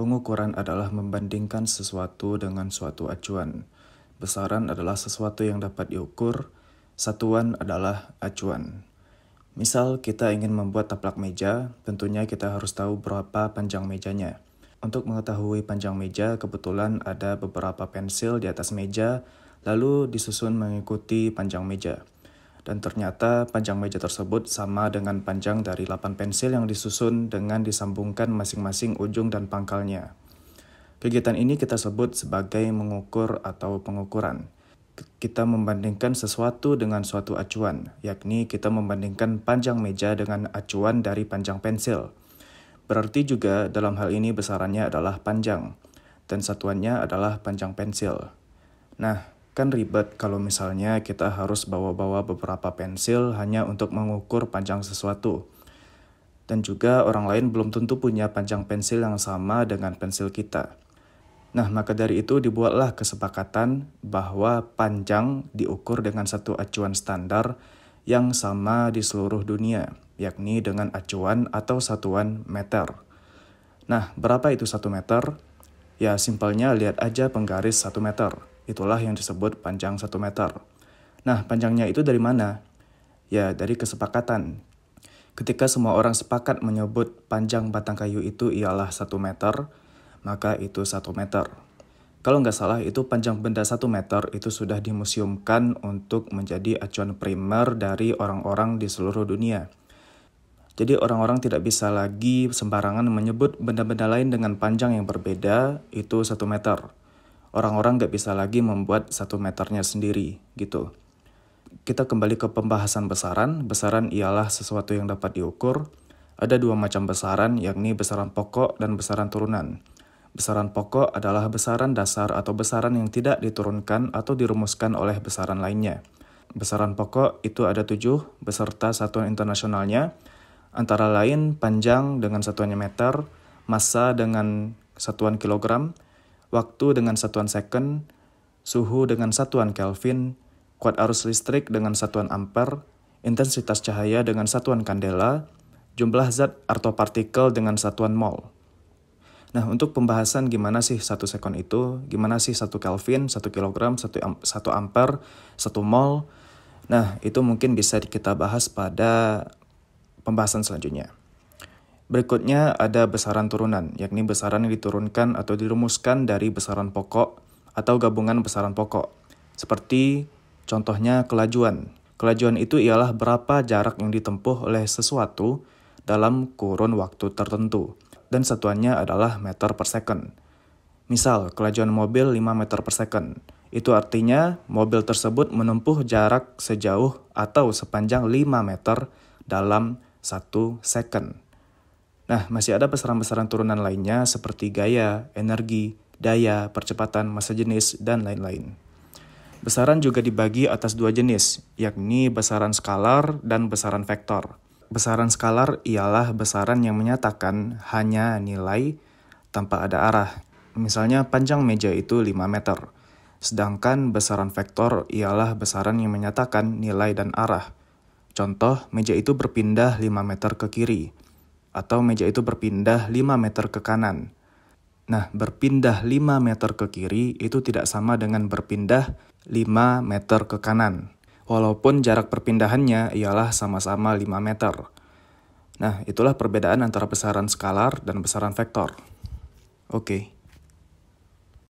Pengukuran adalah membandingkan sesuatu dengan suatu acuan. Besaran adalah sesuatu yang dapat diukur, satuan adalah acuan. Misal kita ingin membuat taplak meja, tentunya kita harus tahu berapa panjang mejanya. Untuk mengetahui panjang meja, kebetulan ada beberapa pensil di atas meja, lalu disusun mengikuti panjang meja. Dan ternyata panjang meja tersebut sama dengan panjang dari 8 pensil yang disusun dengan disambungkan masing-masing ujung dan pangkalnya. Kegiatan ini kita sebut sebagai mengukur atau pengukuran. Kita membandingkan sesuatu dengan suatu acuan, yakni kita membandingkan panjang meja dengan acuan dari panjang pensil. Berarti juga dalam hal ini besarannya adalah panjang, dan satuannya adalah panjang pensil. Nah, kan ribet kalau misalnya kita harus bawa-bawa beberapa pensil hanya untuk mengukur panjang sesuatu. Dan juga orang lain belum tentu punya panjang pensil yang sama dengan pensil kita. Nah, maka dari itu dibuatlah kesepakatan bahwa panjang diukur dengan satu acuan standar yang sama di seluruh dunia, yakni dengan acuan atau satuan meter. Nah, berapa itu 1 meter? Ya, simpelnya lihat aja penggaris 1 meter. Itulah yang disebut panjang 1 meter. Nah, panjangnya itu dari mana? Ya, dari kesepakatan. Ketika semua orang sepakat menyebut panjang batang kayu itu ialah 1 meter, maka itu 1 meter. Kalau nggak salah, itu panjang benda 1 meter itu sudah dimuseumkan untuk menjadi acuan primer dari orang-orang di seluruh dunia. Jadi orang-orang tidak bisa lagi sembarangan menyebut benda-benda lain dengan panjang yang berbeda, itu 1 meter. Orang-orang nggak bisa lagi membuat 1 meternya sendiri, gitu. Kita kembali ke pembahasan besaran. Besaran ialah sesuatu yang dapat diukur. Ada 2 macam besaran, yakni besaran pokok dan besaran turunan. Besaran pokok adalah besaran dasar atau besaran yang tidak diturunkan atau dirumuskan oleh besaran lainnya. Besaran pokok itu ada 7 beserta satuan internasionalnya, antara lain panjang dengan satuannya meter, massa dengan satuan kilogram, waktu dengan satuan second, suhu dengan satuan Kelvin, kuat arus listrik dengan satuan ampere, intensitas cahaya dengan satuan kandela, jumlah zat atau partikel dengan satuan mol. Nah, untuk pembahasan gimana sih 1 sekon itu, gimana sih 1 Kelvin, 1 kilogram, 1 ampere, 1 mol, nah itu mungkin bisa kita bahas pada pembahasan selanjutnya. Berikutnya ada besaran turunan, yakni besaran yang diturunkan atau dirumuskan dari besaran pokok atau gabungan besaran pokok. Seperti contohnya kelajuan. Kelajuan itu ialah berapa jarak yang ditempuh oleh sesuatu dalam kurun waktu tertentu, dan satuannya adalah meter per second. Misal, kelajuan mobil 5 meter per second. Itu artinya mobil tersebut menempuh jarak sejauh atau sepanjang 5 meter dalam 1 second. Nah, masih ada besaran-besaran turunan lainnya seperti gaya, energi, daya, percepatan, massa jenis, dan lain-lain. Besaran juga dibagi atas 2 jenis, yakni besaran skalar dan besaran vektor. Besaran skalar ialah besaran yang menyatakan hanya nilai tanpa ada arah. Misalnya panjang meja itu 5 meter. Sedangkan besaran vektor ialah besaran yang menyatakan nilai dan arah. Contoh, meja itu berpindah 5 meter ke kiri. Atau meja itu berpindah 5 meter ke kanan. Nah, berpindah 5 meter ke kiri itu tidak sama dengan berpindah 5 meter ke kanan. Walaupun jarak perpindahannya ialah sama-sama 5 meter. Nah, itulah perbedaan antara besaran skalar dan besaran vektor. Oke.